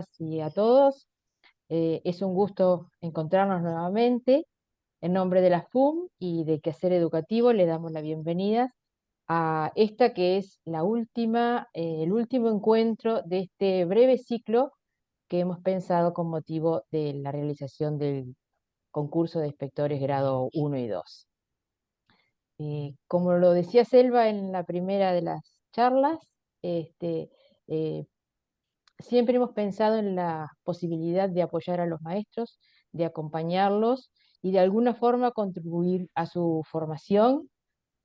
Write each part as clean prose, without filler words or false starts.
todas y a todos. Es un gusto encontrarnos nuevamente. En nombre de la FUM y de Quehacer Educativo, le damos la bienvenida a esta que es la última, el último encuentro de este breve ciclo que hemos pensado con motivo de la realización del concurso de inspectores grado 1 y 2. Como lo decía Selva en la primera de las charlas, este, eh, siempre hemos pensado en la posibilidad de apoyar a los maestros, de acompañarlos y de alguna forma contribuir a su formación.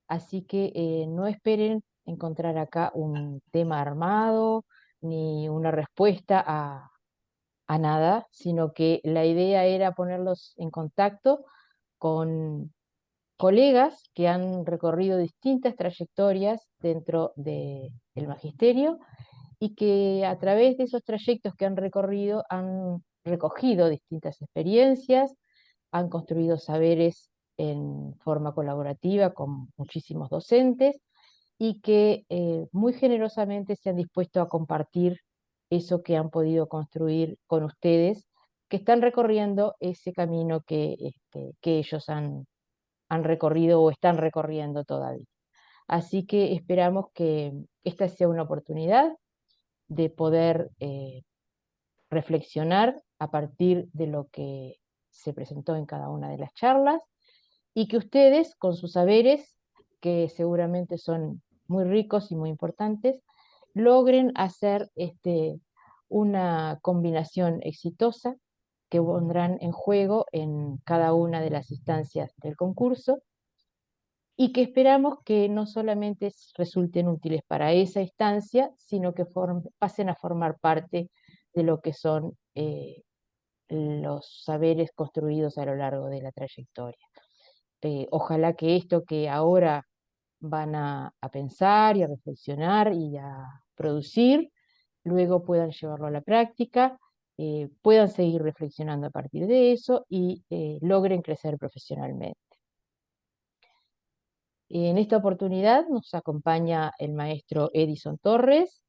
Así que no esperen encontrar acá un tema armado ni una respuesta a nada, sino que la idea era ponerlos en contacto con colegas que han recorrido distintas trayectorias dentro del magisterio y que a través de esos trayectos que han recorrido han recogido distintas experiencias, han construido saberes en forma colaborativa con muchísimos docentes y que muy generosamente se han dispuesto a compartir eso que han podido construir con ustedes, que están recorriendo ese camino que ellos han recorrido o están recorriendo todavía. Así que esperamos que esta sea una oportunidad de poder reflexionar a partir de lo que se presentó en cada una de las charlas y que ustedes, con sus saberes, que seguramente son muy ricos y muy importantes, logren hacer una combinación exitosa que pondrán en juego en cada una de las instancias del concurso y que esperamos que no solamente resulten útiles para esa instancia, sino que pasen a formar parte de lo que son los saberes construidos a lo largo de la trayectoria. Ojalá que esto que ahora van a pensar y a reflexionar y a producir, luego puedan llevarlo a la práctica, puedan seguir reflexionando a partir de eso y logren crecer profesionalmente. En esta oportunidad nos acompaña el maestro Edison Torres.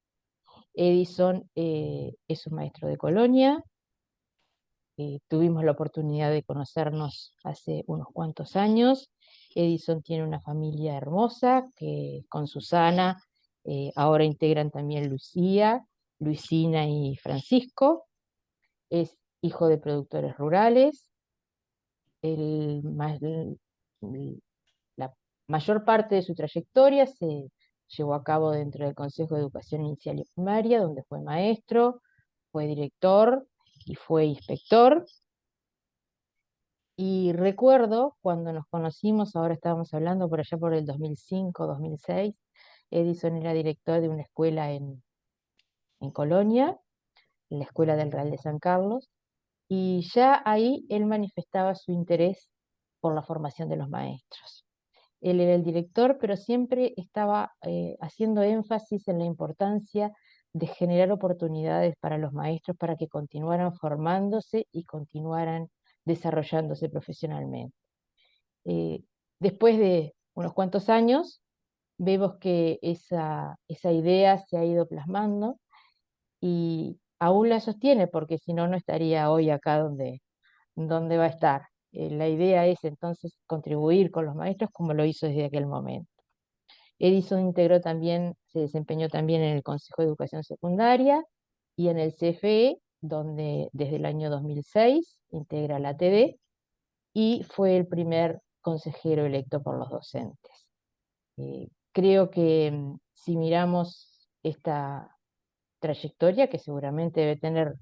Edison es un maestro de Colonia. Tuvimos la oportunidad de conocernos hace unos cuantos años. Edison tiene una familia hermosa que con Susana ahora integran también Lucía, Luisina y Francisco. Es hijo de productores rurales. El, la mayor parte de su trayectoria se llevó a cabo dentro del Consejo de Educación Inicial y Primaria, donde fue maestro, fue director y fue inspector. Y recuerdo cuando nos conocimos, ahora estábamos hablando por allá por el 2005, 2006, Edison era director de una escuela en Colonia, en la Escuela del Real de San Carlos, y ya ahí él manifestaba su interés por la formación de los maestros. Él era el director, pero siempre estaba haciendo énfasis en la importancia de generar oportunidades para los maestros para que continuaran formándose y continuaran desarrollándose profesionalmente. Eh, Después de unos cuantos años, vemos que esa idea se ha ido plasmando y aún la sostiene, porque si no, no estaría hoy acá donde va a estar. La idea es entonces contribuir con los maestros como lo hizo desde aquel momento. Edison se desempeñó también en el Consejo de Educación Secundaria y en el CFE, donde desde el año 2006 integra la ATD y fue el primer consejero electo por los docentes. Creo que si miramos esta trayectoria, que seguramente debe tener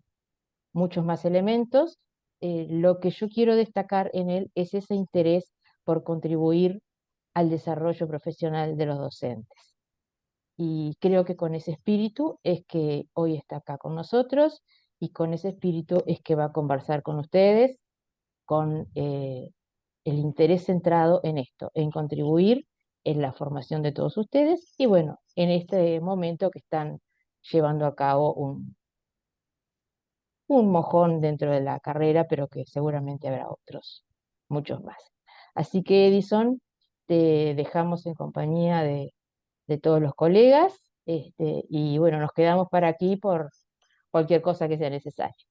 muchos más elementos, lo que yo quiero destacar en él es ese interés por contribuir al desarrollo profesional de los docentes. Y creo que con ese espíritu es que hoy está acá con nosotros y con ese espíritu es que va a conversar con ustedes, con el interés centrado en esto, en contribuir en la formación de todos ustedes y bueno, en este momento que están llevando a cabo un mojón dentro de la carrera, pero que seguramente habrá otros, muchos más. Así que Edison, te dejamos en compañía de todos los colegas, y bueno, nos quedamos para aquí por cualquier cosa que sea necesario.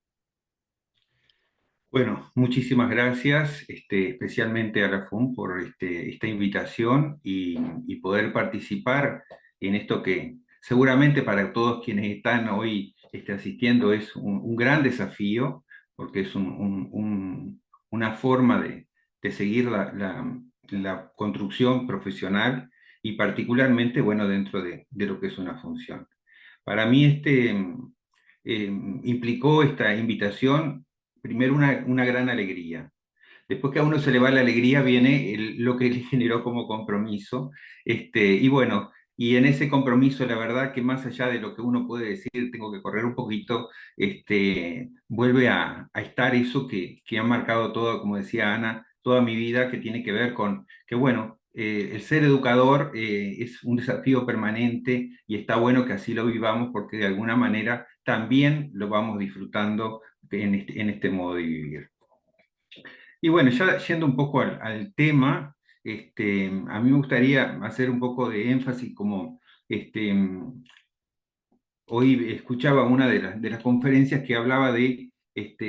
Bueno, muchísimas gracias, especialmente a la FUN por esta invitación y poder participar en esto que seguramente para todos quienes están hoy asistiendo es un gran desafío, porque es una forma de seguir la construcción profesional y particularmente, bueno, dentro de lo que es una función. Para mí implicó esta invitación primero una gran alegría. Después que a uno se le va la alegría, viene lo que le generó como compromiso. Y bueno, y en ese compromiso, la verdad que más allá de lo que uno puede decir, tengo que correr un poquito, vuelve a estar eso que ha marcado todo, como decía Ana, toda mi vida, que tiene que ver con que, bueno, el ser educador es un desafío permanente y está bueno que así lo vivamos porque de alguna manera también lo vamos disfrutando en este modo de vivir. Y bueno, ya yendo un poco al tema, a mí me gustaría hacer un poco de énfasis como este, hoy escuchaba una de las conferencias que hablaba de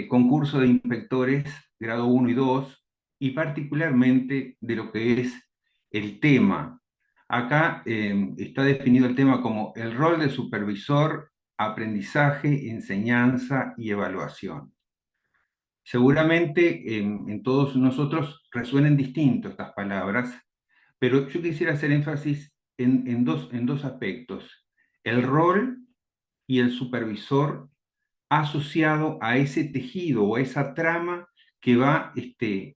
concurso de inspectores grado uno y 2 y particularmente de lo que es el tema. Acá está definido el tema como el rol de supervisor, aprendizaje, enseñanza y evaluación. Seguramente en todos nosotros resuenen distinto estas palabras, pero yo quisiera hacer énfasis en dos aspectos. El rol y el supervisor asociado a ese tejido o a esa trama que va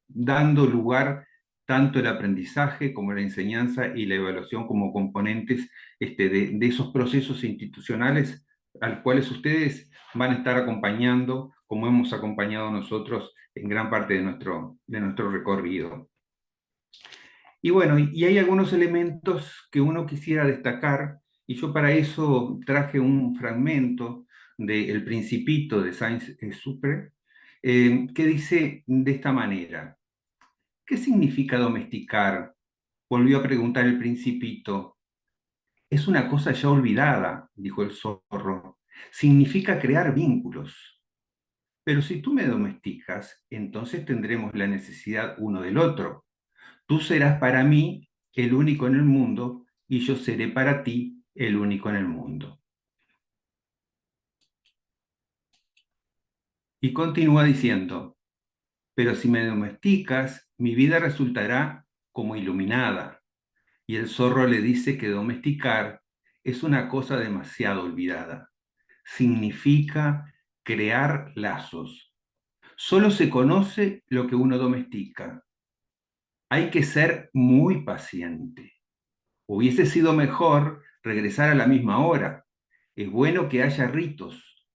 dando lugar tanto el aprendizaje como la enseñanza y la evaluación como componentes de esos procesos institucionales a los cuales ustedes van a estar acompañando, como hemos acompañado nosotros en gran parte de nuestro recorrido. Y bueno, y hay algunos elementos que uno quisiera destacar, y yo para eso traje un fragmento de El Principito de Saint-Exupéry, que dice de esta manera: ¿qué significa domesticar? Volvió a preguntar el Principito. Es una cosa ya olvidada, dijo el zorro. Significa crear vínculos. Pero si tú me domesticas, entonces tendremos la necesidad uno del otro. Tú serás para mí el único en el mundo y yo seré para ti el único en el mundo. Y continúa diciendo, pero si me domesticas, mi vida resultará como iluminada. Y el zorro le dice que domesticar es una cosa demasiado olvidada. Significa crear lazos. Solo se conoce lo que uno domestica. Hay que ser muy paciente. Hubiese sido mejor regresar a la misma hora. Es bueno que haya ritos.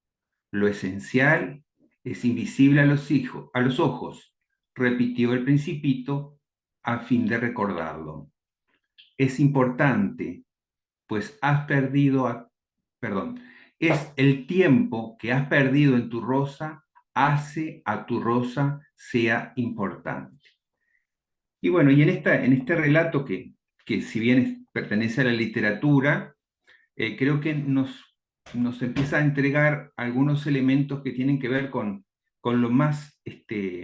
Lo esencial es invisible a los ojos, repitió el Principito a fin de recordarlo. Es importante, pues has perdido, perdón, es el tiempo que has perdido en tu rosa hace a tu rosa sea importante. Y bueno, y en este relato que si bien pertenece a la literatura, creo que nos empieza a entregar algunos elementos que tienen que ver con lo más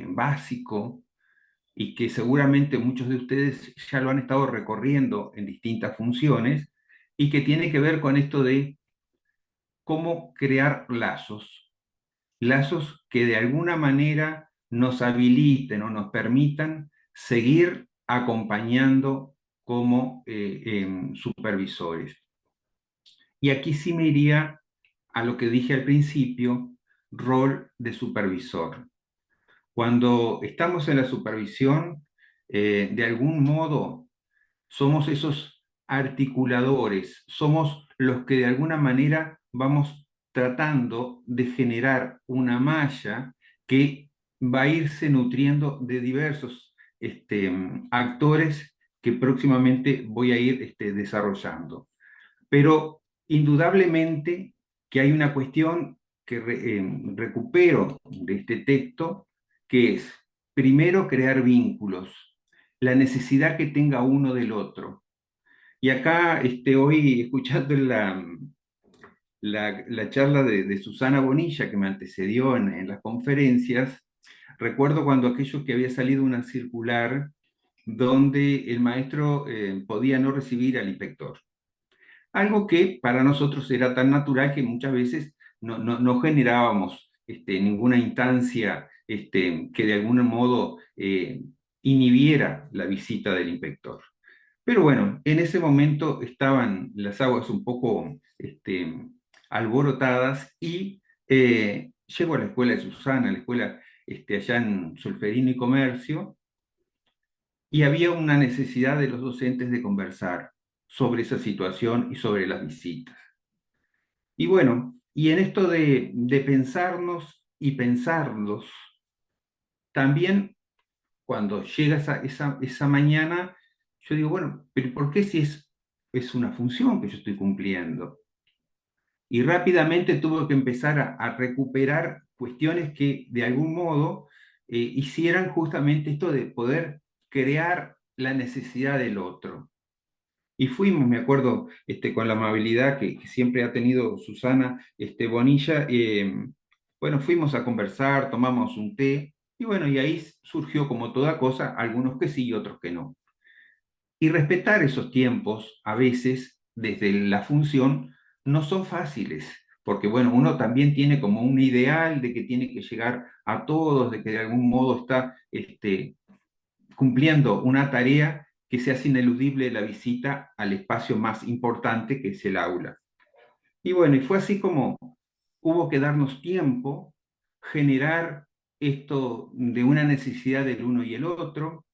básico y que seguramente muchos de ustedes ya lo han estado recorriendo en distintas funciones y que tiene que ver con esto de cómo crear lazos, lazos que de alguna manera nos habiliten o nos permitan seguir acompañando como supervisores. Y aquí sí me iría a lo que dije al principio, rol de supervisor. Cuando estamos en la supervisión, de algún modo somos esos articuladores, somos los que de alguna manera vamos tratando de generar una malla que va a irse nutriendo de diversos actores que próximamente voy a ir desarrollando. Pero indudablemente que hay una cuestión que recupero de este texto, que es, primero, crear vínculos, la necesidad que tenga uno del otro. Y acá, hoy, escuchando la charla de Susana Bonilla que me antecedió en las conferencias, recuerdo cuando aquello que había salido una circular donde el maestro podía no recibir al inspector. Algo que para nosotros era tan natural que muchas veces no generábamos ninguna instancia que de algún modo inhibiera la visita del inspector. Pero bueno, en ese momento estaban las aguas un poco alborotadas y llego a la escuela de Susana, la escuela allá en Solferino y Comercio, y había una necesidad de los docentes de conversar sobre esa situación y sobre las visitas. Y bueno, y en esto de pensarnos y pensarlos, también cuando llega esa mañana, yo digo, bueno, pero ¿por qué si es una función que yo estoy cumpliendo? Y rápidamente tuve que empezar a recuperar cuestiones que de algún modo hicieran justamente esto de poder crear la necesidad del otro. Y fuimos, me acuerdo, con la amabilidad que siempre ha tenido Susana Bonilla, bueno, fuimos a conversar, tomamos un té, y bueno, y ahí surgió como toda cosa, algunos que sí y otros que no. Y respetar esos tiempos, a veces, desde la función, no son fáciles, porque bueno, uno también tiene como un ideal de que tiene que llegar a todos, de que de algún modo está cumpliendo una tarea que se hace ineludible la visita al espacio más importante que es el aula. Y bueno, y fue así como hubo que darnos tiempo, generar esto de una necesidad del uno y el otro,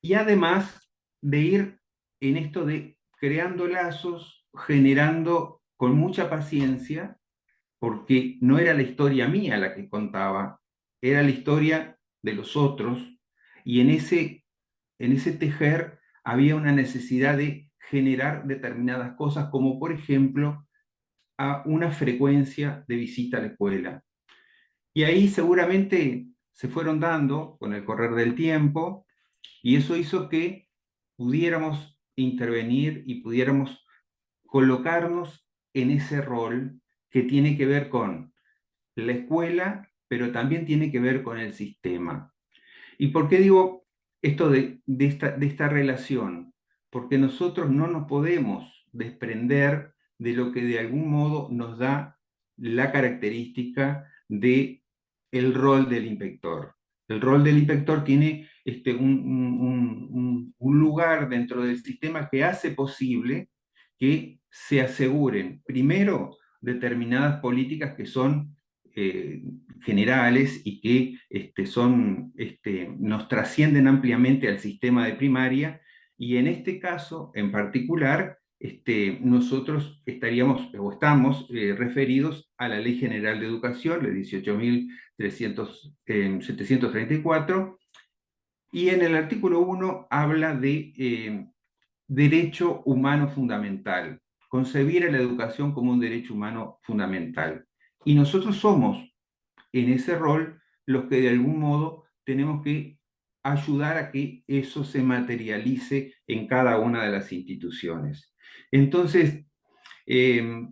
y además de ir en esto de creando lazos, generando con mucha paciencia, porque no era la historia mía la que contaba, era la historia de los otros, y en ese tejer había una necesidad de generar determinadas cosas, como por ejemplo a una frecuencia de visita a la escuela. Y ahí seguramente se fueron dando con el correr del tiempo, y eso hizo que pudiéramos intervenir y pudiéramos colocarnos en ese rol que tiene que ver con la escuela, pero también tiene que ver con el sistema. ¿Y por qué digo esto de esta relación? Porque nosotros no nos podemos desprender de lo que de algún modo nos da la característica de el rol del inspector. El rol del inspector tiene un lugar dentro del sistema que hace posible que se aseguren, primero, determinadas políticas que son eh, generales y que nos trascienden ampliamente al sistema de primaria, y en este caso en particular nosotros estaríamos o estamos referidos a la Ley General de Educación, la 18.734, y en el artículo 1 habla de derecho humano fundamental, concebir a la educación como un derecho humano fundamental. Y nosotros somos en ese rol los que de algún modo tenemos que ayudar a que eso se materialice en cada una de las instituciones. Entonces,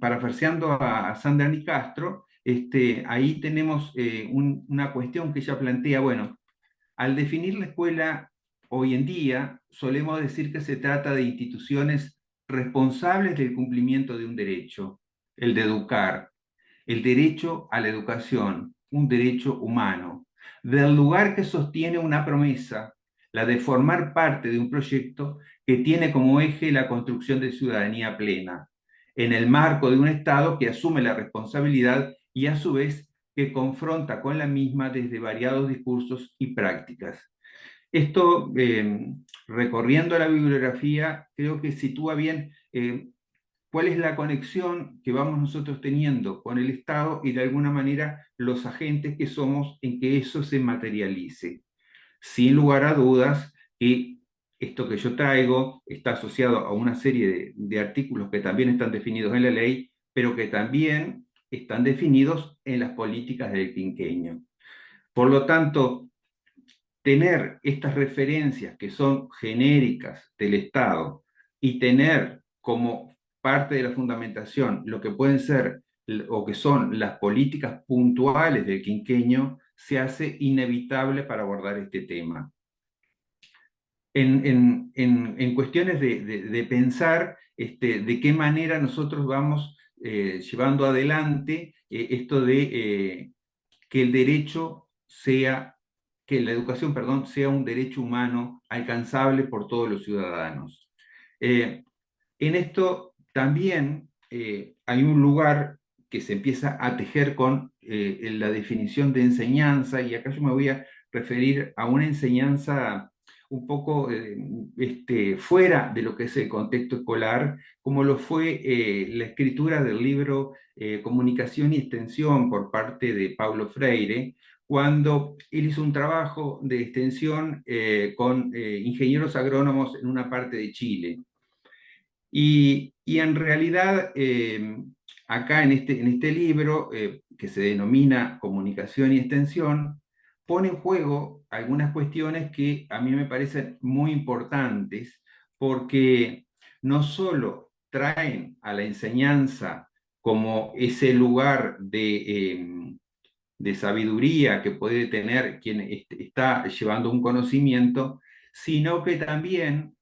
parafraseando a Sandra Nicastro, ahí tenemos una cuestión que ella plantea, bueno, al definir la escuela hoy en día, solemos decir que se trata de instituciones responsables del cumplimiento de un derecho, el de educar, el derecho a la educación, un derecho humano, del lugar que sostiene una promesa, la de formar parte de un proyecto que tiene como eje la construcción de ciudadanía plena, en el marco de un Estado que asume la responsabilidad y a su vez que confronta con la misma desde variados discursos y prácticas. Esto, recorriendo la bibliografía, creo que sitúa bien cuál es la conexión que vamos nosotros teniendo con el Estado y de alguna manera los agentes que somos en que eso se materialice. Sin lugar a dudas que esto que yo traigo está asociado a una serie de artículos que también están definidos en la ley, pero que también están definidos en las políticas del quinquenio. Por lo tanto, tener estas referencias que son genéricas del Estado y tener como parte de la fundamentación, lo que pueden ser o que son las políticas puntuales del quinquenio, se hace inevitable para abordar este tema. En cuestiones de pensar de qué manera nosotros vamos llevando adelante esto de que el derecho sea, que la educación, perdón, sea un derecho humano alcanzable por todos los ciudadanos. En esto también hay un lugar que se empieza a tejer con la definición de enseñanza, y acá yo me voy a referir a una enseñanza un poco fuera de lo que es el contexto escolar, como lo fue la escritura del libro Comunicación y Extensión por parte de Paulo Freire, cuando él hizo un trabajo de extensión con ingenieros agrónomos en una parte de Chile. Y en realidad, acá en este libro, que se denomina Comunicación y Extensión, pone en juego algunas cuestiones que a mí me parecen muy importantes, porque no solo traen a la enseñanza como ese lugar de sabiduría que puede tener quien está llevando un conocimiento, sino que también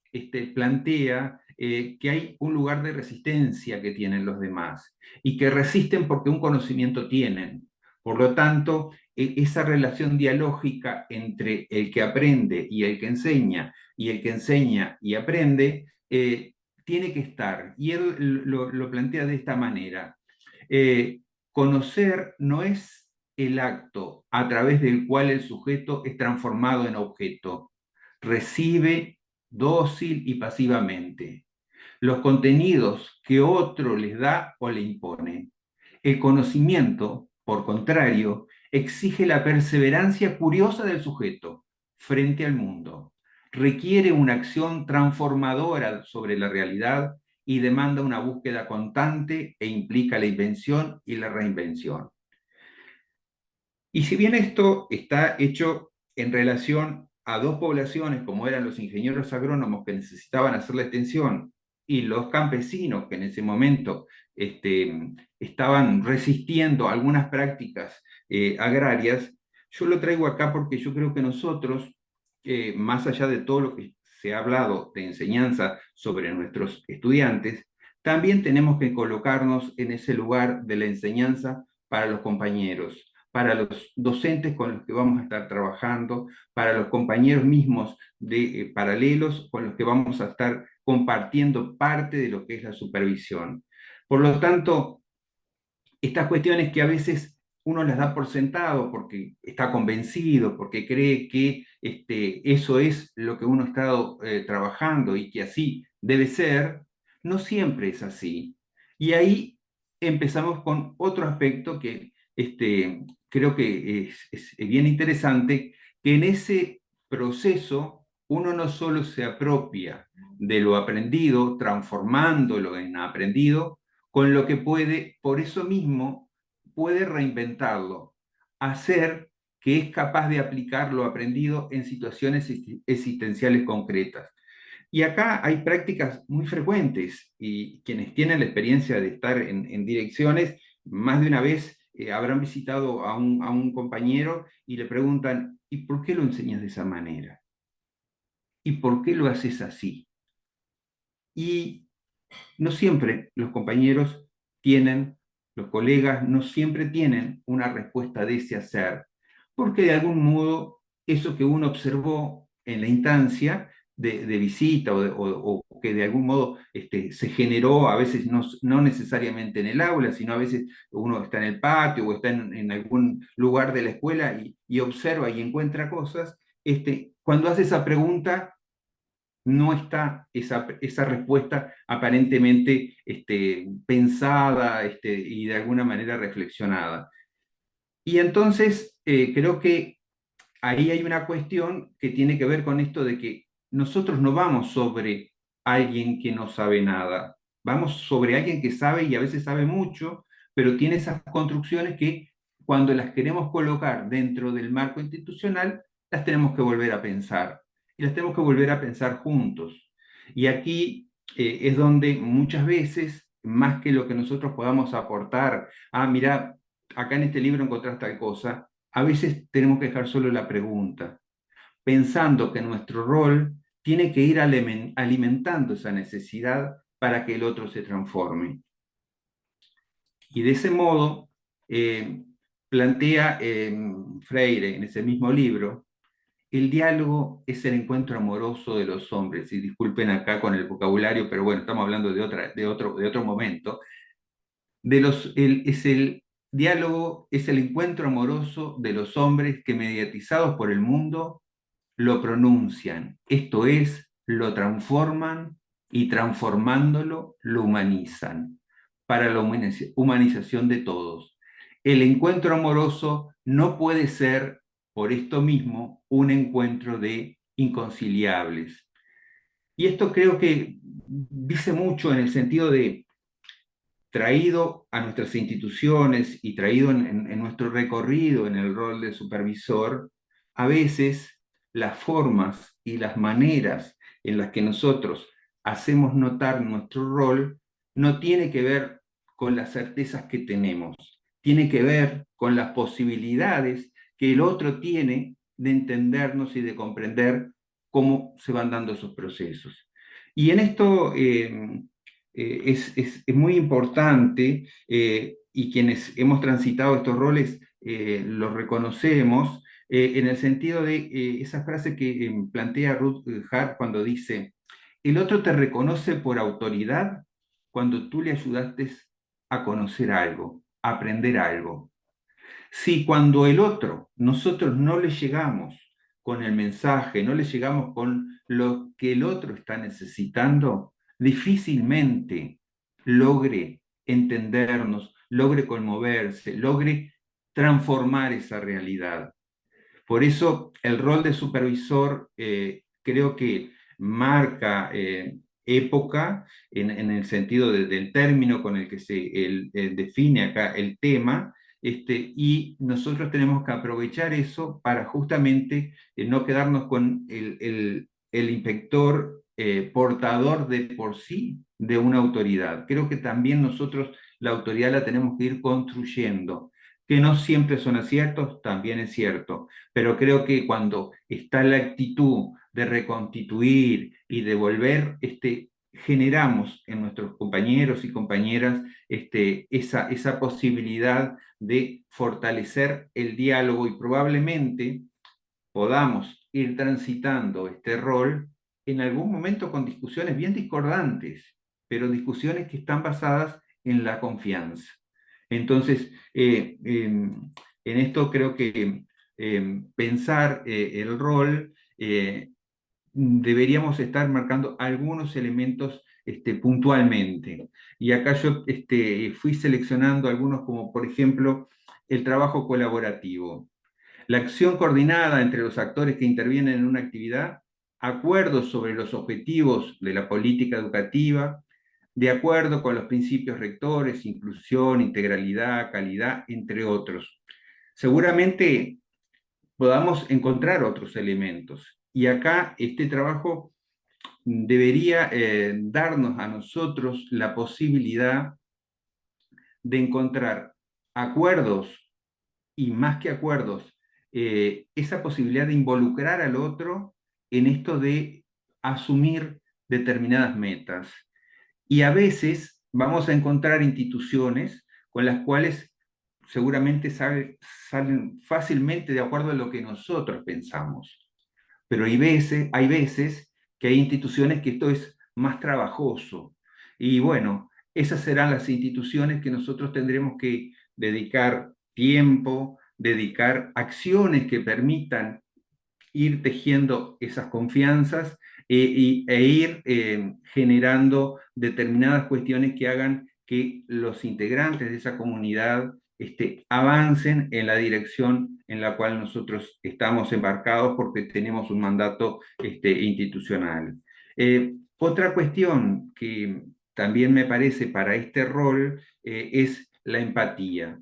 plantea que hay un lugar de resistencia que tienen los demás y que resisten porque un conocimiento tienen. Por lo tanto, esa relación dialógica entre el que aprende y el que enseña, y el que enseña y aprende, tiene que estar. Y él lo plantea de esta manera. Conocer no es el acto a través del cual el sujeto es transformado en objeto. Recibe dócil y pasivamente los contenidos que otro les da o le impone. El conocimiento, por contrario, exige la perseverancia curiosa del sujeto frente al mundo. Requiere una acción transformadora sobre la realidad y demanda una búsqueda constante e implica la invención y la reinvención. Y si bien esto está hecho en relación a dos poblaciones, como eran los ingenieros agrónomos que necesitaban hacer la extensión y los campesinos que en ese momento estaban resistiendo algunas prácticas agrarias, yo lo traigo acá porque yo creo que nosotros, más allá de todo lo que se ha hablado de enseñanza sobre nuestros estudiantes, también tenemos que colocarnos en ese lugar de la enseñanza para los compañeros, para los docentes con los que vamos a estar trabajando, para los compañeros mismos de paralelos con los que vamos a estar compartiendo parte de lo que es la supervisión. Por lo tanto, estas cuestiones que a veces uno las da por sentado porque está convencido, porque cree que eso es lo que uno ha estado trabajando y que así debe ser, no siempre es así. Y ahí empezamos con otro aspecto que creo que es bien interesante, que en ese proceso uno no solo se apropia de lo aprendido, transformándolo en aprendido, con lo que puede, por eso mismo, puede reinventarlo, hacer que es capaz de aplicar lo aprendido en situaciones existenciales concretas. Y acá hay prácticas muy frecuentes y quienes tienen la experiencia de estar en direcciones, más de una vez habrán visitado a un compañero y le preguntan, ¿y por qué lo enseñas de esa manera? ¿Y por qué lo haces así? Y no siempre los compañeros tienen, los colegas no siempre tienen una respuesta de ese hacer, porque de algún modo eso que uno observó en la instancia de visita o que de algún modo se generó, a veces no necesariamente en el aula, sino a veces uno está en el patio o está en algún lugar de la escuela y observa y encuentra cosas, cuando hace esa pregunta no está esa respuesta aparentemente pensada y de alguna manera reflexionada. Y entonces creo que ahí hay una cuestión que tiene que ver con esto de que nosotros no vamos sobre alguien que no sabe nada, vamos sobre alguien que sabe y a veces sabe mucho, pero tiene esas construcciones que cuando las queremos colocar dentro del marco institucional, las tenemos que volver a pensar y las tenemos que volver a pensar juntos. Y aquí es donde muchas veces más que lo que nosotros podamos aportar. Ah, mira, acá en este libro encontrás tal cosa. A veces tenemos que dejar solo la pregunta, pensando que nuestro rol tiene que ir alimentando esa necesidad para que el otro se transforme. Y de ese modo, plantea Freire en ese mismo libro, el diálogo es el encuentro amoroso de los hombres, y disculpen acá con el vocabulario, pero bueno, estamos hablando de otro momento. Es el diálogo, es el encuentro amoroso de los hombres que, mediatizados por el mundo, lo pronuncian, esto es, lo transforman y transformándolo lo humanizan, para la humanización de todos. El encuentro amoroso no puede ser, por esto mismo, un encuentro de inconciliables. Y esto creo que dice mucho en el sentido de traído a nuestras instituciones y traído en nuestro recorrido en el rol de supervisor, a veces las formas y las maneras en las que nosotros hacemos notar nuestro rol no tiene que ver con las certezas que tenemos, tiene que ver con las posibilidades que el otro tiene de entendernos y de comprender cómo se van dando esos procesos. Y en esto es muy importante, y quienes hemos transitado estos roles los reconocemos, en el sentido de esa frase que plantea Ruth Hart cuando dice, el otro te reconoce por autoridad cuando tú le ayudaste a conocer algo, a aprender algo. Si cuando el otro, nosotros no le llegamos con el mensaje, no le llegamos con lo que el otro está necesitando, difícilmente logre entendernos, logre conmoverse, logre transformar esa realidad. Por eso el rol de supervisor creo que marca época en el sentido del término con el que se define acá el tema, y nosotros tenemos que aprovechar eso para justamente no quedarnos con el inspector portador de por sí de una autoridad. Creo que también nosotros la autoridad la tenemos que ir construyendo, que no siempre son aciertos, también es cierto, pero creo que cuando está la actitud de reconstituir y de volver, generamos en nuestros compañeros y compañeras esa posibilidad de fortalecer el diálogo, y probablemente podamos ir transitando este rol en algún momento con discusiones bien discordantes, pero discusiones que están basadas en la confianza. Entonces, en esto creo que pensar el rol, deberíamos estar marcando algunos elementos puntualmente. Y acá yo fui seleccionando algunos como, por ejemplo, el trabajo colaborativo, la acción coordinada entre los actores que intervienen en una actividad, acuerdos sobre los objetivos de la política educativa, de acuerdo con los principios rectores, inclusión, integralidad, calidad, entre otros. Seguramente podamos encontrar otros elementos. Y acá este trabajo debería darnos a nosotros la posibilidad de encontrar acuerdos, y más que acuerdos, esa posibilidad de involucrar al otro en esto de asumir determinadas metas. Y a veces vamos a encontrar instituciones con las cuales seguramente salen fácilmente de acuerdo a lo que nosotros pensamos. Pero hay veces que hay instituciones que esto es más trabajoso. Y bueno, esas serán las instituciones que nosotros tendremos que dedicar tiempo, dedicar acciones que permitan ir tejiendo esas confianzas, e ir generando determinadas cuestiones que hagan que los integrantes de esa comunidad avancen en la dirección en la cual nosotros estamos embarcados porque tenemos un mandato institucional. Otra cuestión que también me parece para este rol es la empatía,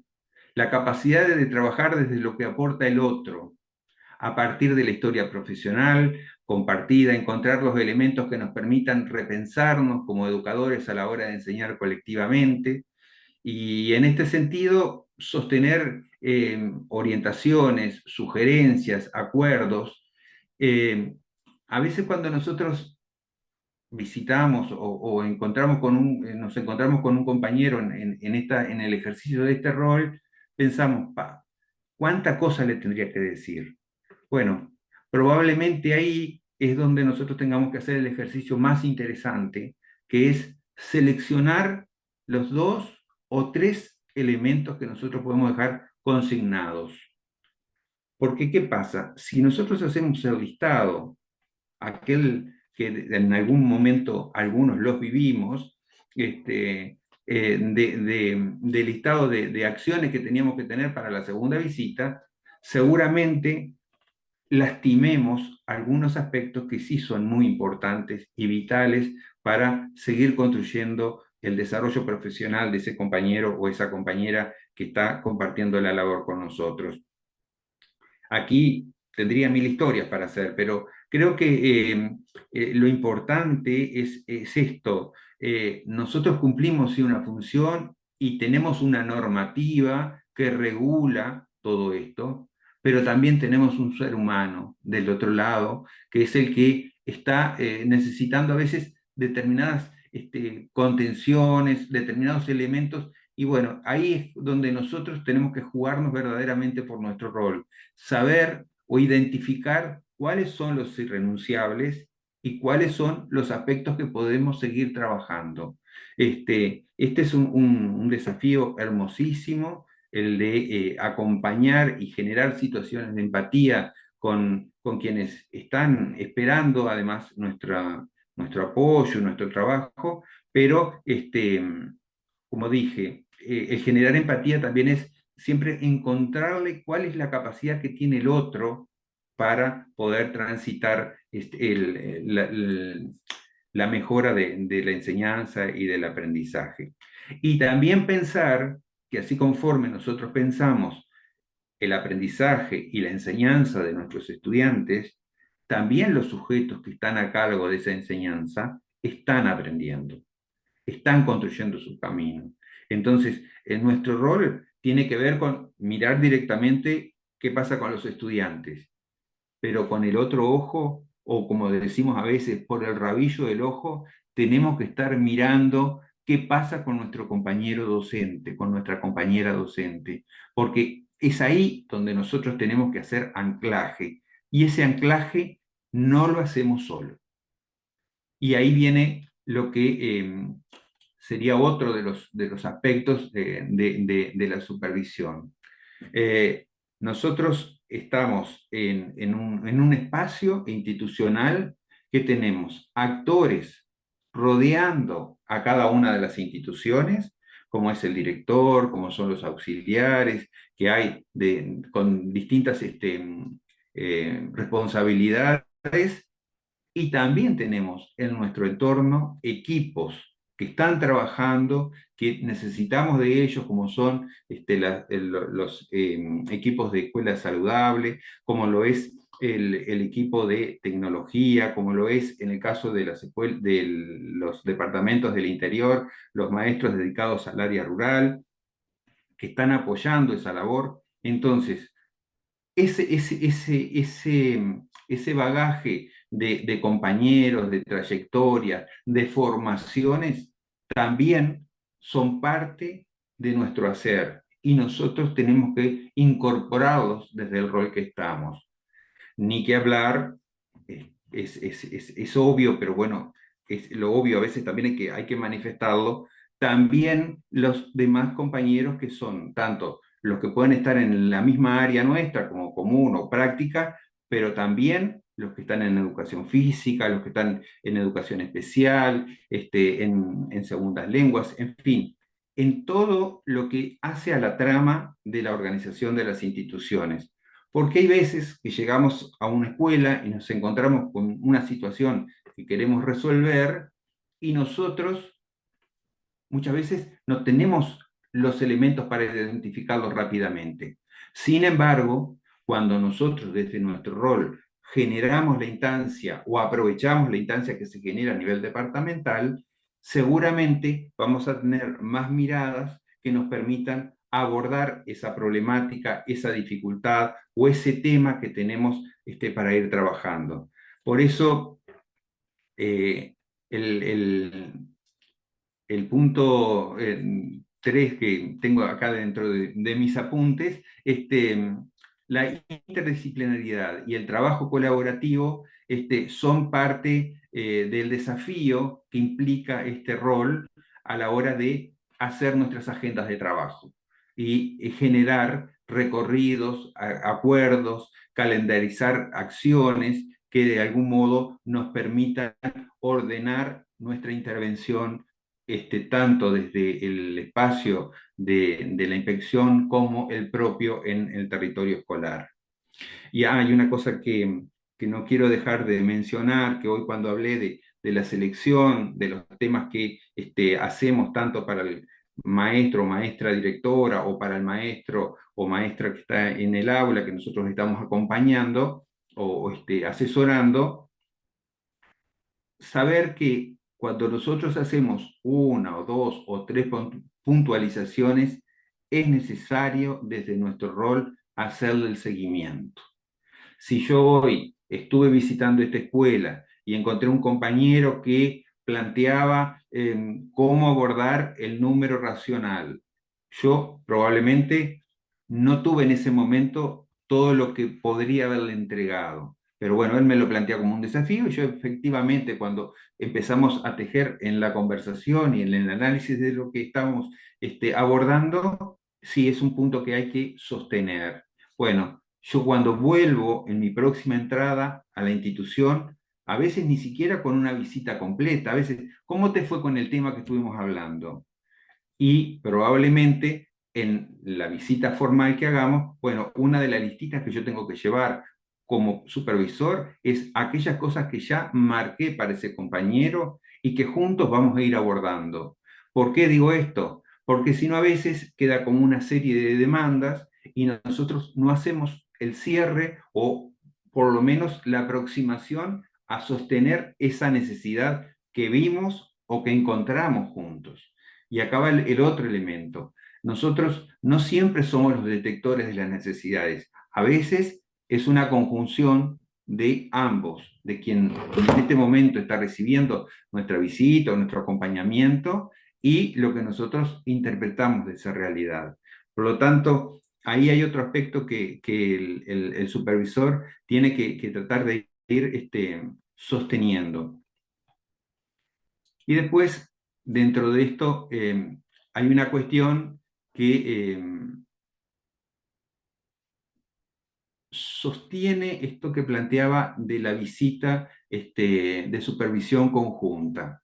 la capacidad de trabajar desde lo que aporta el otro, a partir de la historia profesional, compartida, encontrar los elementos que nos permitan repensarnos como educadores a la hora de enseñar colectivamente y en este sentido sostener orientaciones, sugerencias, acuerdos. Eh, a veces cuando nosotros visitamos o encontramos nos encontramos con un compañero en el ejercicio de este rol, pensamos, ¿cuánta cosa le tendría que decir? Bueno, probablemente ahí es donde nosotros tengamos que hacer el ejercicio más interesante, que es seleccionar los 2 o 3 elementos que nosotros podemos dejar consignados. Porque, ¿qué pasa? Si nosotros hacemos el listado, aquel que en algún momento algunos los vivimos, de listado de acciones que teníamos que tener para la segunda visita, seguramente lastimemos algunos aspectos que sí son muy importantes y vitales para seguir construyendo el desarrollo profesional de ese compañero o esa compañera que está compartiendo la labor con nosotros. Aquí tendría 1000 historias para hacer, pero creo que lo importante es esto. Nosotros cumplimos sí, una función y tenemos una normativa que regula todo esto, pero también tenemos un ser humano del otro lado, que es el que está necesitando a veces determinadas contenciones, determinados elementos, y bueno, ahí es donde nosotros tenemos que jugarnos verdaderamente por nuestro rol, saber o identificar cuáles son los irrenunciables y cuáles son los aspectos que podemos seguir trabajando. Este es un desafío hermosísimo, el de acompañar y generar situaciones de empatía con quienes están esperando además nuestro apoyo, nuestro trabajo, pero como dije, el generar empatía también es siempre encontrarle cuál es la capacidad que tiene el otro para poder transitar la mejora de la enseñanza y del aprendizaje. Y también pensar que así conforme nosotros pensamos el aprendizaje y la enseñanza de nuestros estudiantes, también los sujetos que están a cargo de esa enseñanza están aprendiendo, están construyendo su camino. Entonces, nuestro rol tiene que ver con mirar directamente qué pasa con los estudiantes, pero con el otro ojo, o como decimos a veces, por el rabillo del ojo, tenemos que estar mirando qué pasa con nuestro compañero docente, con nuestra compañera docente, porque es ahí donde nosotros tenemos que hacer anclaje, y ese anclaje no lo hacemos solo. Y ahí viene lo que sería otro de los aspectos de la supervisión. Eh, Nosotros estamos en un espacio institucional que tenemos actores rodeando a cada una de las instituciones, como es el director, como son los auxiliares, que hay con distintas responsabilidades, y también tenemos en nuestro entorno equipos que están trabajando, que necesitamos de ellos, como son los equipos de escuela saludable, como lo es el equipo de tecnología, como lo es en el caso de de los departamentos del interior, los maestros dedicados al área rural, que están apoyando esa labor. Entonces, ese bagaje de compañeros, de trayectorias, de formaciones, también son parte de nuestro hacer y nosotros tenemos que incorporarlos desde el rol que estamos. Ni que hablar, es obvio, pero bueno, es lo obvio a veces también hay que manifestarlo, también los demás compañeros que son tanto los que pueden estar en la misma área nuestra como común o práctica, pero también los que están en educación física, los que están en educación especial, en segundas lenguas, en fin, en todo lo que hace a la trama de la organización de las instituciones. Porque hay veces que llegamos a una escuela y nos encontramos con una situación que queremos resolver y nosotros muchas veces no tenemos los elementos para identificarlos rápidamente. Sin embargo, cuando nosotros desde nuestro rol generamos la instancia o aprovechamos la instancia que se genera a nivel departamental, seguramente vamos a tener más miradas que nos permitan abordar esa problemática, esa dificultad o ese tema que tenemos para ir trabajando. Por eso, eh, el, el, el punto 3 que tengo acá dentro de mis apuntes, la interdisciplinariedad y el trabajo colaborativo son parte del desafío que implica este rol a la hora de hacer nuestras agendas de trabajo y generar recorridos, acuerdos, calendarizar acciones que de algún modo nos permitan ordenar nuestra intervención tanto desde el espacio de la inspección como el propio en el territorio escolar. Y hay una cosa que no quiero dejar de mencionar, que hoy cuando hablé de la selección, de los temas que hacemos tanto para el maestro o maestra directora o para el maestro o maestra que está en el aula, que nosotros estamos acompañando o asesorando, saber que cuando nosotros hacemos una o dos o tres puntualizaciones, es necesario desde nuestro rol hacerle el seguimiento. Si yo hoy estuve visitando esta escuela y encontré un compañero que planteaba cómo abordar el número racional, yo probablemente no tuve en ese momento todo lo que podría haberle entregado. Pero bueno, él me lo plantea como un desafío y yo efectivamente cuando empezamos a tejer en la conversación y en el análisis de lo que estamos abordando, sí es un punto que hay que sostener. Bueno, yo cuando vuelvo en mi próxima entrada a la institución, a veces ni siquiera con una visita completa, a veces, ¿cómo te fue con el tema que estuvimos hablando? Y probablemente en la visita formal que hagamos, bueno, una de las listitas que yo tengo que llevar como supervisor es aquellas cosas que ya marqué para ese compañero y que juntos vamos a ir abordando. ¿Por qué digo esto? Porque si no a veces queda como una serie de demandas y nosotros no hacemos el cierre o por lo menos la aproximación a sostener esa necesidad que vimos o que encontramos juntos. Y acaba el otro elemento. Nosotros no siempre somos los detectores de las necesidades. A veces es una conjunción de ambos, de quien en este momento está recibiendo nuestra visita o nuestro acompañamiento y lo que nosotros interpretamos de esa realidad. Por lo tanto, ahí hay otro aspecto que el supervisor tiene que tratar de ir sosteniendo. Y después, dentro de esto, hay una cuestión que sostiene esto que planteaba de la visita de supervisión conjunta.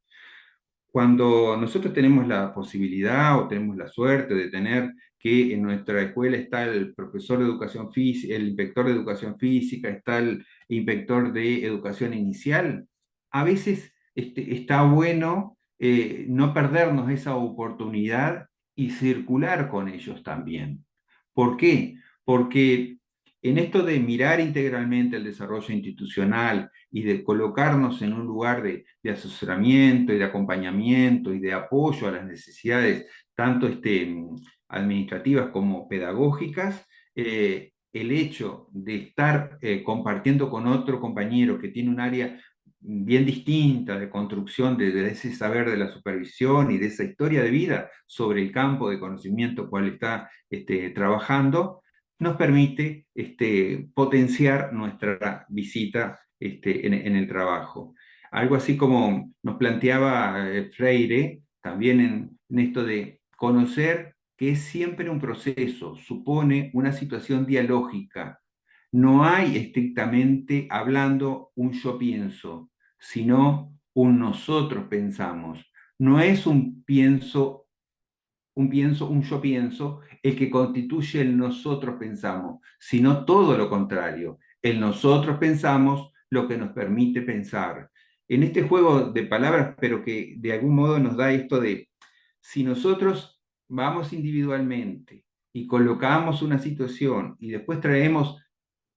Cuando nosotros tenemos la posibilidad o tenemos la suerte de tener que en nuestra escuela está el profesor de educación física, el inspector de educación física, está el inspector de educación inicial, a veces está bueno no perdernos esa oportunidad y circular con ellos también. ¿Por qué? Porque en esto de mirar integralmente el desarrollo institucional y de colocarnos en un lugar de asesoramiento y de acompañamiento y de apoyo a las necesidades tanto administrativas como pedagógicas, el hecho de estar compartiendo con otro compañero que tiene un área bien distinta de construcción de ese saber de la supervisión y de esa historia de vida sobre el campo de conocimiento cual está trabajando, nos permite potenciar nuestra visita en el trabajo. Algo así como nos planteaba Freire, también en esto de conocer que es siempre un proceso, supone una situación dialógica. No hay estrictamente hablando un yo pienso, sino un nosotros pensamos. No es un yo pienso, el que constituye el nosotros pensamos, sino todo lo contrario. El nosotros pensamos lo que nos permite pensar. En este juego de palabras, pero que de algún modo nos da esto de, si nosotros vamos individualmente y colocamos una situación y después traemos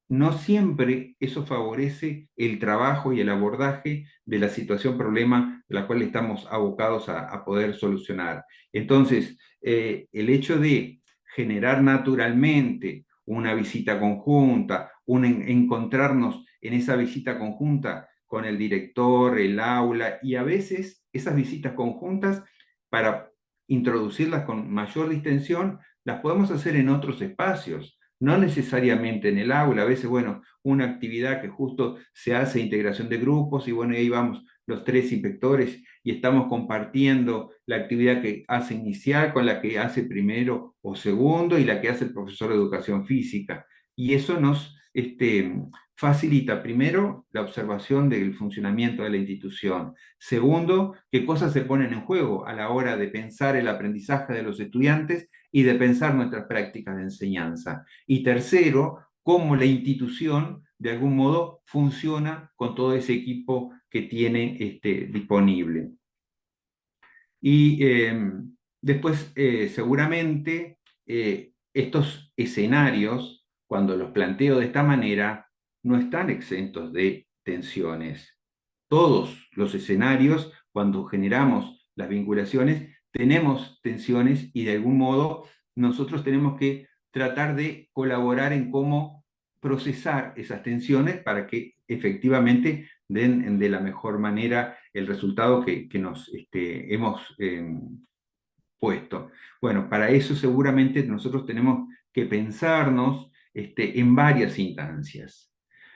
no siempre eso favorece el trabajo y el abordaje de la situación, problema, la cual estamos abocados a poder solucionar. Entonces, el hecho de generar naturalmente una visita conjunta, encontrarnos en esa visita conjunta con el director, el aula, y a veces esas visitas conjuntas, para introducirlas con mayor distensión, las podemos hacer en otros espacios, no necesariamente en el aula. A veces, bueno, una actividad que justo se hace integración de grupos y bueno, ahí vamos los tres inspectores y estamos compartiendo la actividad que hace inicial con la que hace primero o segundo y la que hace el profesor de educación física. Y eso nos facilita, primero, la observación del funcionamiento de la institución. Segundo, qué cosas se ponen en juego a la hora de pensar el aprendizaje de los estudiantes y de pensar nuestras prácticas de enseñanza. Y tercero, cómo la institución de algún modo funciona con todo ese equipo que tiene disponible. Y después, seguramente, estos escenarios, cuando los planteo de esta manera, no están exentos de tensiones. Todos los escenarios, cuando generamos las vinculaciones, tenemos tensiones y de algún modo nosotros tenemos que tratar de colaborar en cómo procesar esas tensiones para que efectivamente den de la mejor manera el resultado que nos hemos puesto. Bueno, para eso seguramente nosotros tenemos que pensarnos en varias instancias.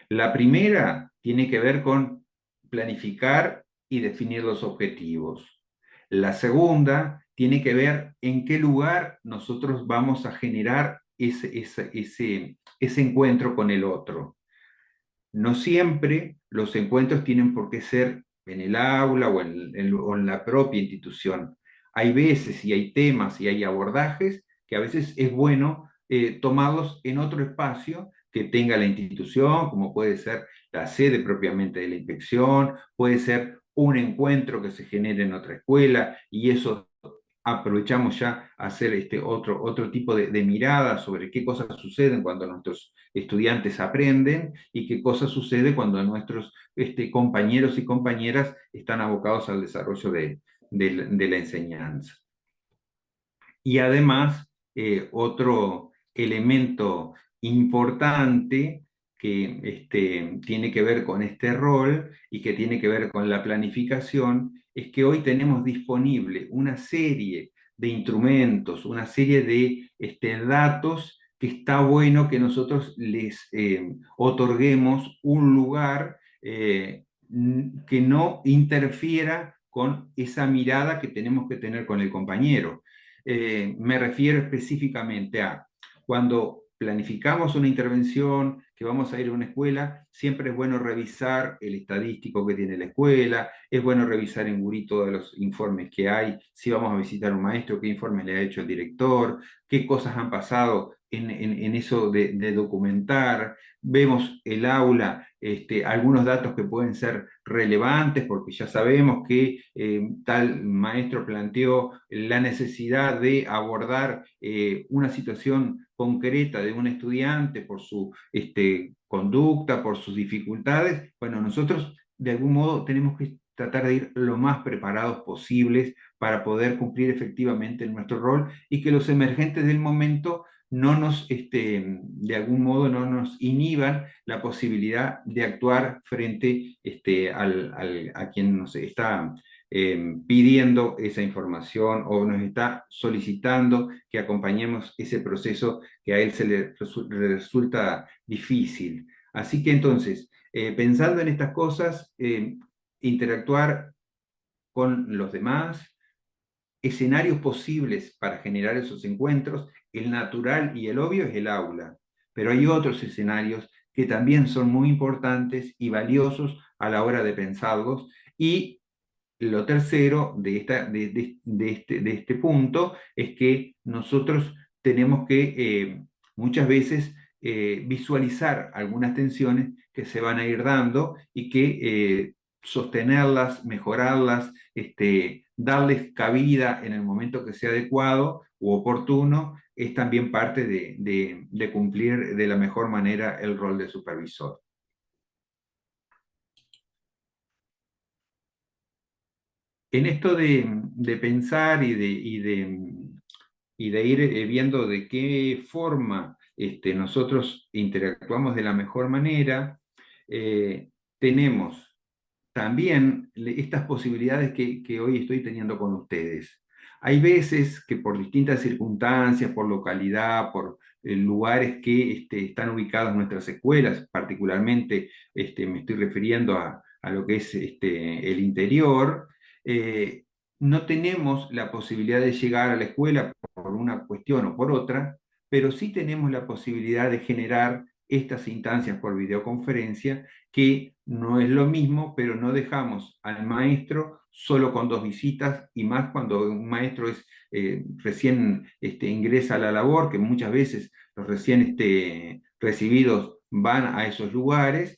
La primera tiene que ver con planificar y definir los objetivos. La segunda tiene que ver en qué lugar nosotros vamos a generar ese encuentro con el otro. No siempre los encuentros tienen por qué ser en el aula o en la propia institución. Hay veces y hay temas y hay abordajes que a veces es bueno tomarlos en otro espacio que tenga la institución, como puede ser la sede propiamente de la inspección, puede ser un encuentro que se genere en otra escuela y eso aprovechamos ya a hacer otro tipo de mirada sobre qué cosas suceden cuando nuestros estudiantes aprenden y qué cosas sucede cuando nuestros compañeros y compañeras están abocados al desarrollo de la enseñanza. Y además, otro elemento importante que tiene que ver con este rol y que tiene que ver con la planificación es que hoy tenemos disponible una serie de instrumentos, una serie de datos que está bueno que nosotros les otorguemos un lugar que no interfiera con esa mirada que tenemos que tener con el compañero. Me refiero específicamente a cuando planificamos una intervención, que vamos a ir a una escuela, siempre es bueno revisar el estadístico que tiene la escuela, es bueno revisar en Guri todos los informes que hay, si vamos a visitar a un maestro, qué informes le ha hecho el director, qué cosas han pasado en eso de documentar, vemos el aula, algunos datos que pueden ser relevantes, porque ya sabemos que tal maestro planteó la necesidad de abordar una situación concreta de un estudiante por su conducta, por sus dificultades. Bueno, nosotros de algún modo tenemos que tratar de ir lo más preparados posibles para poder cumplir efectivamente nuestro rol y que los emergentes del momento no nos, de algún modo, no nos inhiban la posibilidad de actuar frente a quien nos está pidiendo esa información o nos está solicitando que acompañemos ese proceso que a él le resulta difícil. Así que entonces, pensando en estas cosas, interactuar con los demás, escenarios posibles para generar esos encuentros, el natural y el obvio es el aula, pero hay otros escenarios que también son muy importantes y valiosos a la hora de pensarlos. Y lo tercero de este punto es que nosotros tenemos que muchas veces visualizar algunas tensiones que se van a ir dando y que sostenerlas, mejorarlas, darles cabida en el momento que sea adecuado u oportuno, es también parte de cumplir de la mejor manera el rol de supervisor. En esto de pensar y de ir viendo de qué forma nosotros interactuamos de la mejor manera, tenemos también estas posibilidades que hoy estoy teniendo con ustedes. Hay veces que por distintas circunstancias, por localidad, por lugares que están ubicadas nuestras escuelas, particularmente me estoy refiriendo a lo que es el interior, eh, no tenemos la posibilidad de llegar a la escuela por una cuestión o por otra, pero sí tenemos la posibilidad de generar estas instancias por videoconferencia, que no es lo mismo, pero no dejamos al maestro solo con 2 visitas, y más cuando un maestro es recién ingresa a la labor, que muchas veces los recién recibidos van a esos lugares,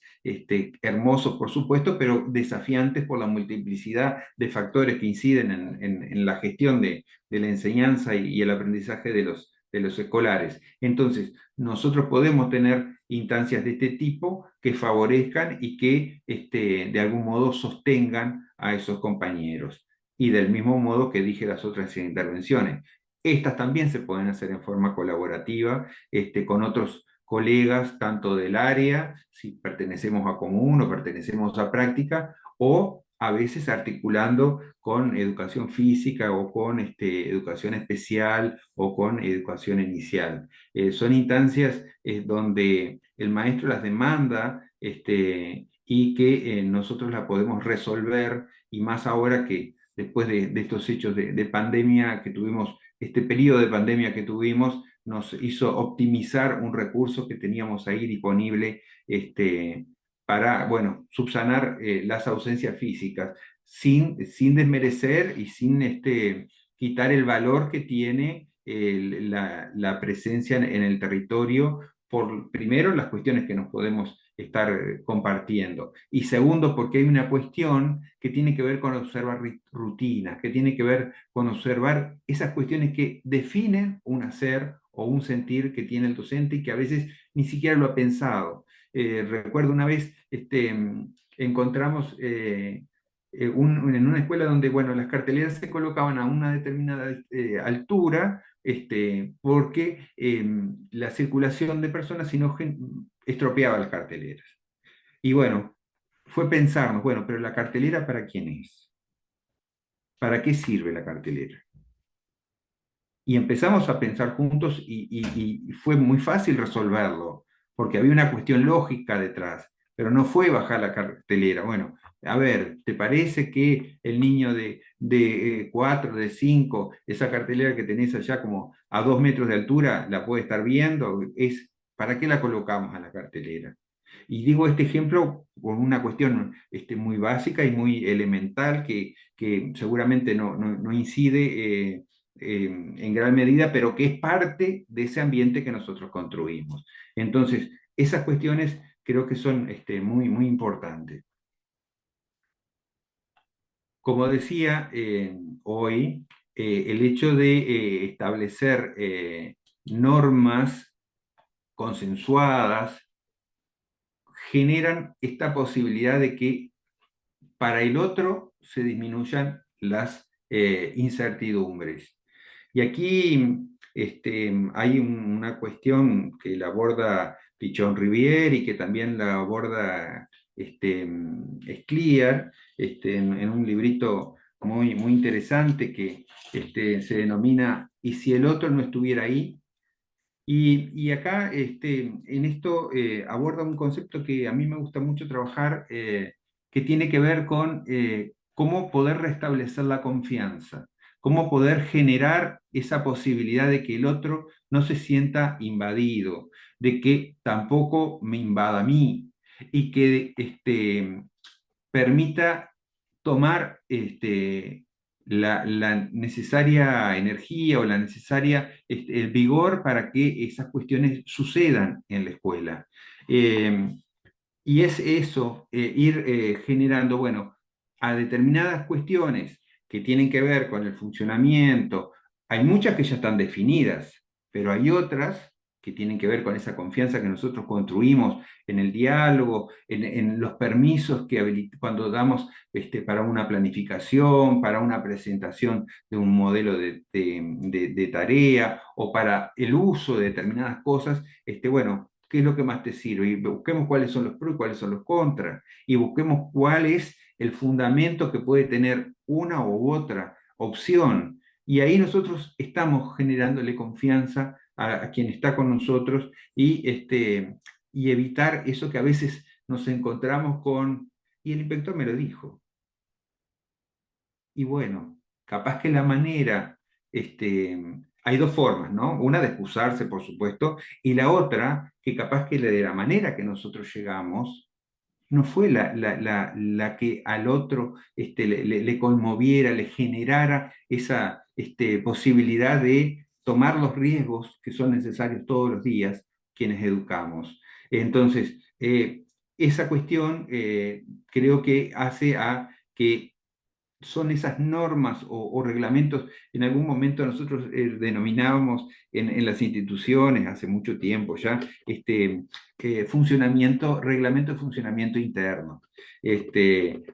hermosos por supuesto, pero desafiantes por la multiplicidad de factores que inciden en la gestión de la enseñanza y el aprendizaje de los escolares. Entonces, nosotros podemos tener instancias de este tipo que favorezcan y que de algún modo sostengan a esos compañeros. Y del mismo modo que dije las otras intervenciones. Estas también se pueden hacer en forma colaborativa con otros colegas, tanto del área, si pertenecemos a común o pertenecemos a práctica, o a veces articulando con educación física o con educación especial o con educación inicial. Son instancias donde el maestro las demanda y que nosotros las podemos resolver, y más ahora que después de estos hechos de pandemia que tuvimos, este periodo de pandemia que tuvimos, nos hizo optimizar un recurso que teníamos ahí disponible para, bueno, subsanar las ausencias físicas, sin desmerecer y sin quitar el valor que tiene la presencia en el territorio, por primero las cuestiones que nos podemos estar compartiendo, y segundo porque hay una cuestión que tiene que ver con observar rutinas, que tiene que ver con observar esas cuestiones que definen un hacer o un sentir que tiene el docente y que a veces ni siquiera lo ha pensado. Recuerdo una vez encontramos en una escuela donde, bueno, las carteleras se colocaban a una determinada altura, porque la circulación de personas si no estropeaba las carteleras. Y bueno, fue pensarnos, bueno, pero la cartelera ¿para quién es? ¿Para qué sirve la cartelera? Y empezamos a pensar juntos y fue muy fácil resolverlo, porque había una cuestión lógica detrás, pero no fue bajar la cartelera. Bueno, a ver, ¿te parece que el niño de 4, de 5, esa cartelera que tenés allá como a 2 metros de altura, la puede estar viendo? ¿Para qué la colocamos a la cartelera? Y digo este ejemplo por una cuestión muy básica y muy elemental que seguramente no incide en gran medida, pero que es parte de ese ambiente que nosotros construimos. Entonces, esas cuestiones creo que son muy importantes. Como decía, hoy, el hecho de establecer normas consensuadas generan esta posibilidad de que para el otro se disminuyan las incertidumbres. Y aquí hay una cuestión que la aborda Pichon Rivière y que también la aborda Scliar en un librito muy interesante que se denomina ¿Y si el otro no estuviera ahí? Y acá en esto aborda un concepto que a mí me gusta mucho trabajar, que tiene que ver con cómo poder restablecer la confianza, cómo poder generar esa posibilidad de que el otro no se sienta invadido, de que tampoco me invada a mí, y que permita tomar la necesaria energía o la necesaria, el vigor para que esas cuestiones sucedan en la escuela. Y es eso, ir generando, bueno, a determinadas cuestiones que tienen que ver con el funcionamiento. Hay muchas que ya están definidas, pero hay otras que tienen que ver con esa confianza que nosotros construimos en el diálogo, en los permisos que cuando damos para una planificación, para una presentación de un modelo de tarea o para el uso de determinadas cosas, bueno, ¿qué es lo que más te sirve? Y busquemos cuáles son los pros y cuáles son los contras, y busquemos cuál es el fundamento que puede tener una u otra opción. Y ahí nosotros estamos generándole confianza a quien está con nosotros y evitar eso que a veces nos encontramos con, y el inspector me lo dijo. Y bueno, capaz que la manera, hay dos formas, ¿no? Una de excusarse, por supuesto, y la otra, que capaz que de la manera que nosotros llegamos, no fue la que al otro le conmoviera, le generara esa posibilidad de tomar los riesgos que son necesarios todos los días quienes educamos. Entonces, esa cuestión creo que hace a que son esas normas o reglamentos, en algún momento nosotros denominábamos en las instituciones, hace mucho tiempo ya, reglamento de funcionamiento interno.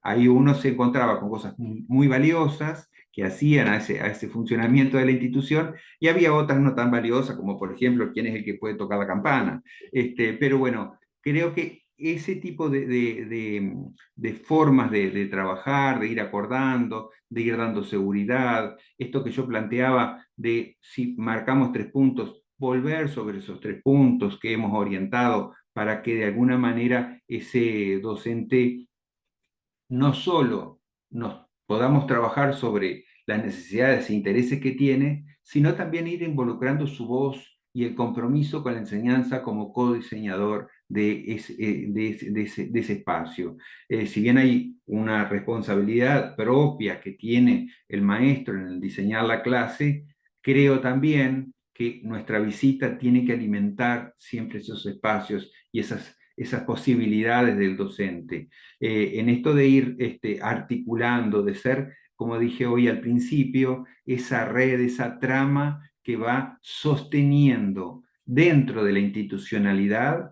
Ahí uno se encontraba con cosas muy valiosas que hacían a ese funcionamiento de la institución, y había otras no tan valiosas, como por ejemplo, quién es el que puede tocar la campana. Pero bueno, creo que ese tipo de formas de trabajar, de ir acordando, de ir dando seguridad, esto que yo planteaba de si marcamos 3 puntos, volver sobre esos 3 puntos que hemos orientado para que de alguna manera ese docente no solo nos podamos trabajar sobre las necesidades e intereses que tiene, sino también ir involucrando su voz y el compromiso con la enseñanza como codiseñador de ese espacio. Si bien hay una responsabilidad propia que tiene el maestro en el diseñar la clase, creo también que nuestra visita tiene que alimentar siempre esos espacios y esas posibilidades del docente. En esto de ir articulando, de ser, como dije hoy al principio, esa red, esa trama que va sosteniendo dentro de la institucionalidad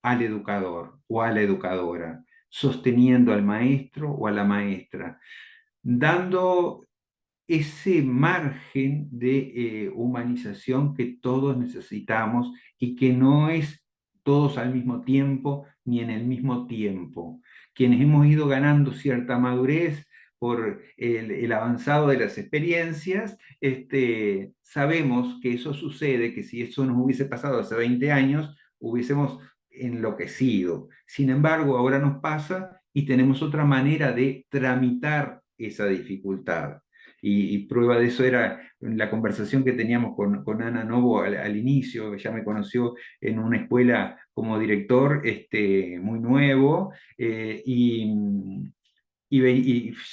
al educador o a la educadora, sosteniendo al maestro o a la maestra, dando ese margen de humanización que todos necesitamos y que no es todos al mismo tiempo ni en el mismo tiempo. Quienes hemos ido ganando cierta madurez por el avanzado de las experiencias, sabemos que eso sucede, que si eso nos hubiese pasado hace 20 años, hubiésemos enloquecido. Sin embargo, ahora nos pasa y tenemos otra manera de tramitar esa dificultad. Y prueba de eso era la conversación que teníamos con Ana Novo al inicio. Ella me conoció en una escuela como director muy nuevo, y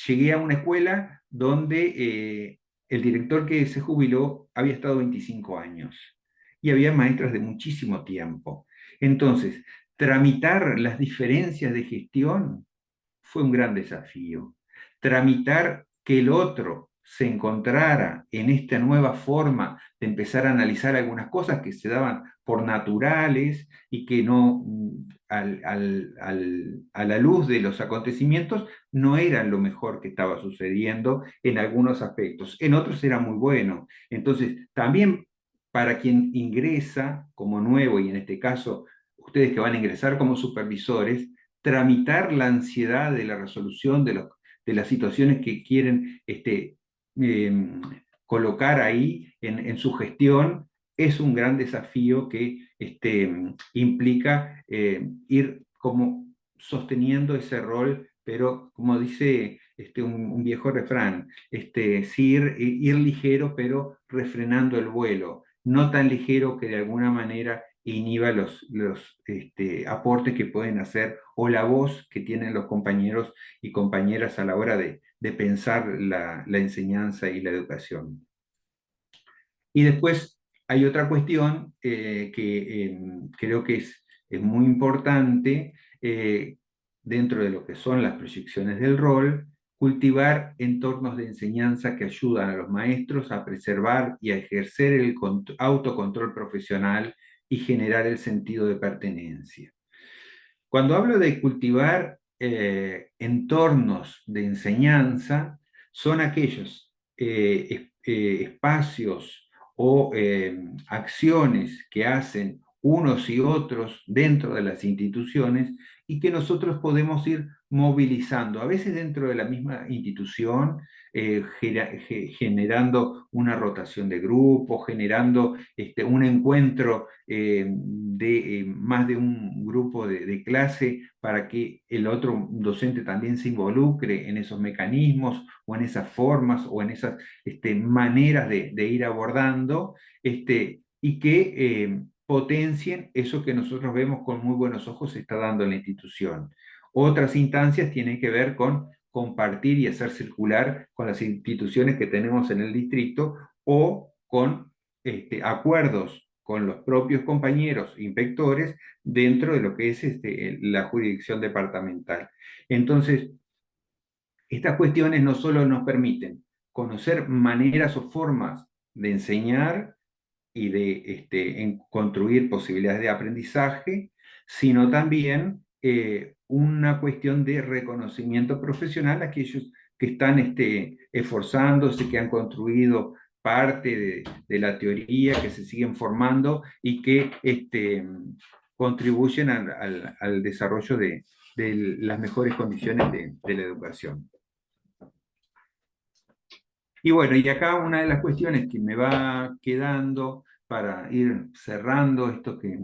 llegué a una escuela donde el director que se jubiló había estado 25 años y había maestras de muchísimo tiempo. Entonces, tramitar las diferencias de gestión fue un gran desafío. Tramitar que el otro se encontrara en esta nueva forma de empezar a analizar algunas cosas que se daban por naturales y que no, a la luz de los acontecimientos, no eran lo mejor que estaba sucediendo en algunos aspectos. En otros era muy bueno. Entonces, también para quien ingresa como nuevo, y en este caso ustedes que van a ingresar como supervisores, tramitar la ansiedad de la resolución de las situaciones que quieren eh, colocar ahí en su gestión es un gran desafío que implica ir como sosteniendo ese rol, pero como dice un viejo refrán, sí ir ligero, pero refrenando el vuelo, no tan ligero que de alguna manera inhiba los aportes que pueden hacer o la voz que tienen los compañeros y compañeras a la hora de pensar la enseñanza y la educación. Y después hay otra cuestión que creo que es muy importante, eh, dentro de lo que son las proyecciones del rol, cultivar entornos de enseñanza que ayudan a los maestros a preservar y a ejercer el autocontrol profesional y generar el sentido de pertenencia. Cuando hablo de cultivar entornos de enseñanza, son aquellos espacios o acciones que hacen unos y otros dentro de las instituciones y que nosotros podemos ir movilizando, a veces dentro de la misma institución, generando una rotación de grupos, generando un encuentro de más de un grupo de clase para que el otro docente también se involucre en esos mecanismos o en esas formas o en esas maneras de ir abordando y que potencien eso que nosotros vemos con muy buenos ojos se está dando en la institución. Otras instancias tienen que ver con compartir y hacer circular con las instituciones que tenemos en el distrito o con acuerdos con los propios compañeros inspectores dentro de lo que es la jurisdicción departamental. Entonces, estas cuestiones no solo nos permiten conocer maneras o formas de enseñar y de construir posibilidades de aprendizaje, sino también una cuestión de reconocimiento profesional a aquellos que están esforzándose, que han construido parte de la teoría, que se siguen formando y que contribuyen al desarrollo de las mejores condiciones de la educación. Y bueno, y acá una de las cuestiones que me va quedando para ir cerrando esto que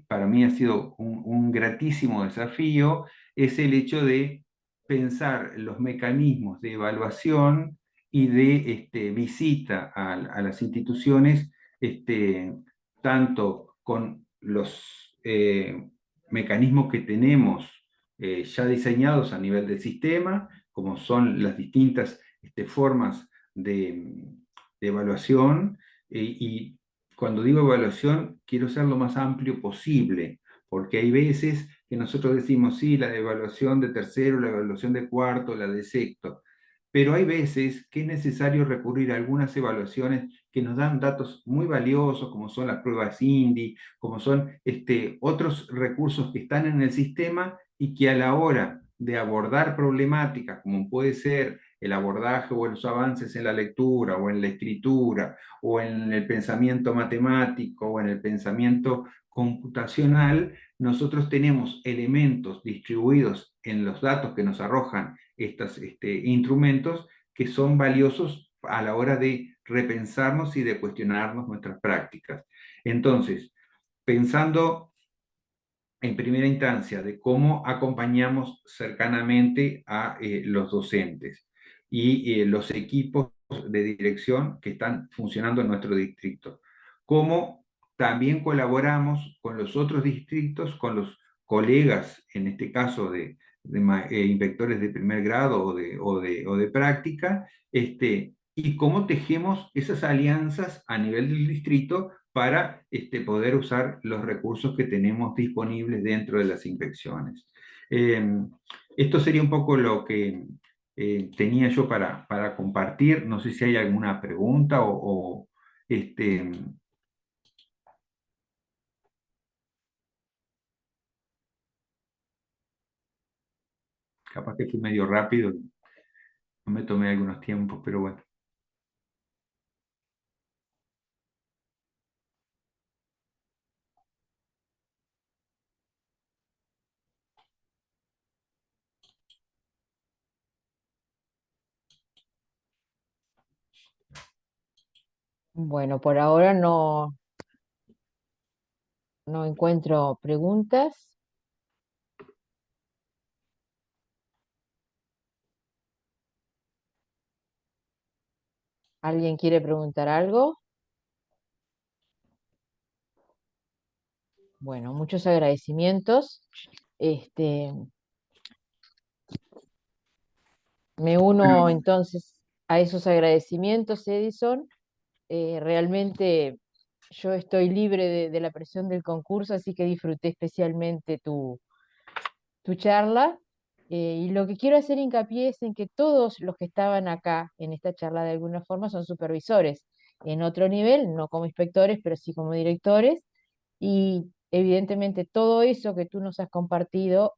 para mí ha sido un gratísimo desafío, es el hecho de pensar los mecanismos de evaluación y de visita a las instituciones, tanto con los mecanismos que tenemos ya diseñados a nivel del sistema, como son las distintas formas de evaluación, y cuando digo evaluación, quiero ser lo más amplio posible, porque hay veces que nosotros decimos, sí, la evaluación de tercero, la evaluación de cuarto, la de sexto, pero hay veces que es necesario recurrir a algunas evaluaciones que nos dan datos muy valiosos, como son las pruebas INDI, como son otros recursos que están en el sistema y que a la hora de abordar problemáticas, como puede ser el abordaje o los avances en la lectura o en la escritura, o en el pensamiento matemático o en el pensamiento computacional, nosotros tenemos elementos distribuidos en los datos que nos arrojan estos instrumentos que son valiosos a la hora de repensarnos y de cuestionarnos nuestras prácticas. Entonces, pensando en primera instancia de cómo acompañamos cercanamente a los docentes y los equipos de dirección que están funcionando en nuestro distrito. Cómo también colaboramos con los otros distritos, con los colegas, en este caso de inspectores de primer grado o de práctica, y cómo tejemos esas alianzas a nivel del distrito para poder usar los recursos que tenemos disponibles dentro de las inspecciones. Esto sería un poco lo que tenía yo para compartir. No sé si hay alguna pregunta o capaz que fui medio rápido, no me tomé algunos tiempos, pero bueno. Bueno, por ahora no encuentro preguntas. ¿Alguien quiere preguntar algo? Bueno, muchos agradecimientos. Este, Me uno entonces a esos agradecimientos, Edison. Realmente yo estoy libre de la presión del concurso, así que disfruté especialmente tu charla. Y lo que quiero hacer hincapié es en que todos los que estaban acá en esta charla de alguna forma son supervisores, en otro nivel, no como inspectores, pero sí como directores. Y evidentemente todo eso que tú nos has compartido,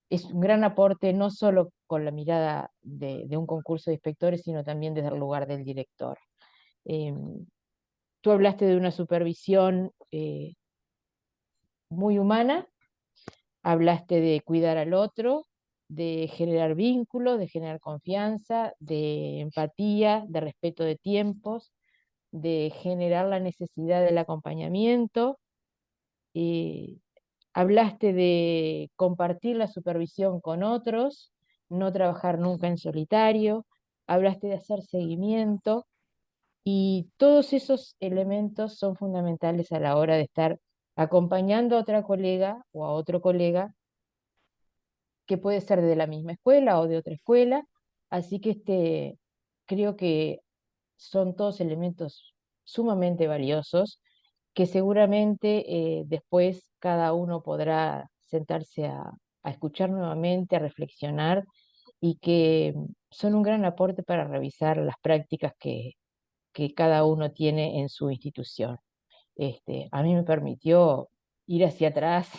es un gran aporte, no solo con la mirada de un concurso de inspectores, sino también desde el lugar del director. Em, Tú hablaste de una supervisión muy humana, hablaste de cuidar al otro, de generar vínculos, de generar confianza, de empatía, de respeto de tiempos, de generar la necesidad del acompañamiento. eh, Hablaste de compartir la supervisión con otros, no trabajar nunca en solitario. Hablaste de hacer seguimiento. Y todos esos elementos son fundamentales a la hora de estar acompañando a otra colega o a otro colega que puede ser de la misma escuela o de otra escuela. Así que creo que son todos elementos sumamente valiosos que seguramente después cada uno podrá sentarse a escuchar nuevamente, a reflexionar y que son un gran aporte para revisar las prácticas que cada uno tiene en su institución. A mí me permitió ir hacia atrás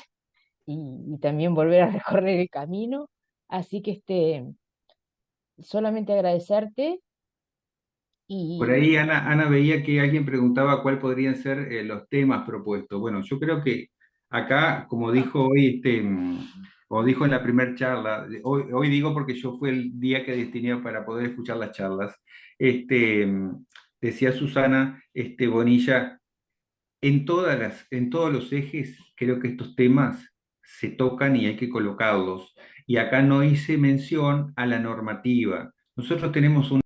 y también volver a recorrer el camino. Así que solamente agradecerte Por y ahí Ana veía que alguien preguntaba cuál podrían ser los temas propuestos. Bueno, yo creo que acá, como dijo hoy, o dijo en la primera charla, hoy digo porque yo fue el día que destiné para poder escuchar las charlas, este, mm, decía Susana Bonilla, en todos los ejes creo que estos temas se tocan y hay que colocarlos. Y acá no hice mención a la normativa. Nosotros tenemos